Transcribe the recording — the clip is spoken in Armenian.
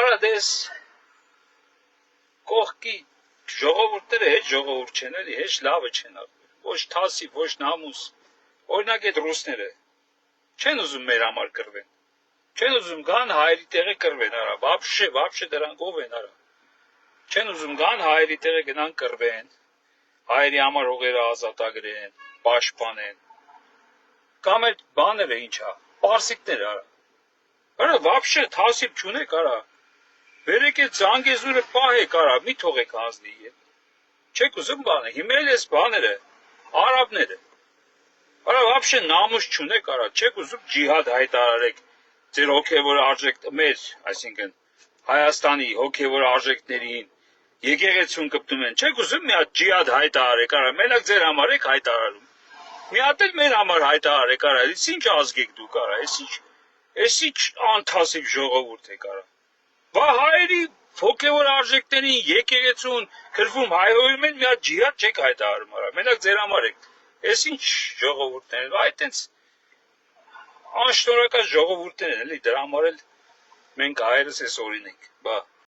Արա դες կողքի ժողովուրդները հետ ժողովուրդ չեն էլի, հեչ լավը չեն աղբեր, ոչ թասի, ոչ նամուս, օրինակ այդ ռուսները չեն ուզում մեր համար կռվեն, չեն ուզում գան հայերի տեղը կռվեն, արա, վաբշե դրանք ով են, արա, չեն ուզում գան հայերի տեղը գնան կռվեն, հայերի համար հողերը ազատագրեն, պաշտպանեն, կամ այդ բաները ինչա, պարսիկները, արա, վաբշե թասիբ չունեք, արա, վերեք այդ զանգեզուրը պահեք, արա, մի թողեք հանձնի ետ, չեք ուզում բանը, հիմա էլ ես բաները, արաբները, արա, վաբշե նամուս չունեք, արա, չեք ուզում ջիհադ հայտարարեք, ձեր հոգևոր արժեք, մեր, այսինքն, Հայաստանի հոգևոր արժեքներին, եկեղեցուն կպտում են, չեք ուզում մի հատ ջիհադ հայտարարեք, արա, մենակ ձեր համար եք հայտարարում, մի հատ էլ մեր համար հայտարարեք, արա, ես ինչ ազգ եք դուք, արա, ես ինչ անթասիվ ժողովուրդ եք, արա, բա հայերի հոգևոր արժեքներին, եկեղեցուն, քրվում հայհոյում են, մի հատ ջիհադ չեք հայտարարում, արա, մենակ ձեր համար եք, ես ինչ ժողովուրդներ են, այդ տենց անշնորհակալ ժողովուրդներ են, էլի, դրա համար էլ մենք հայերս էս օրինենք, բա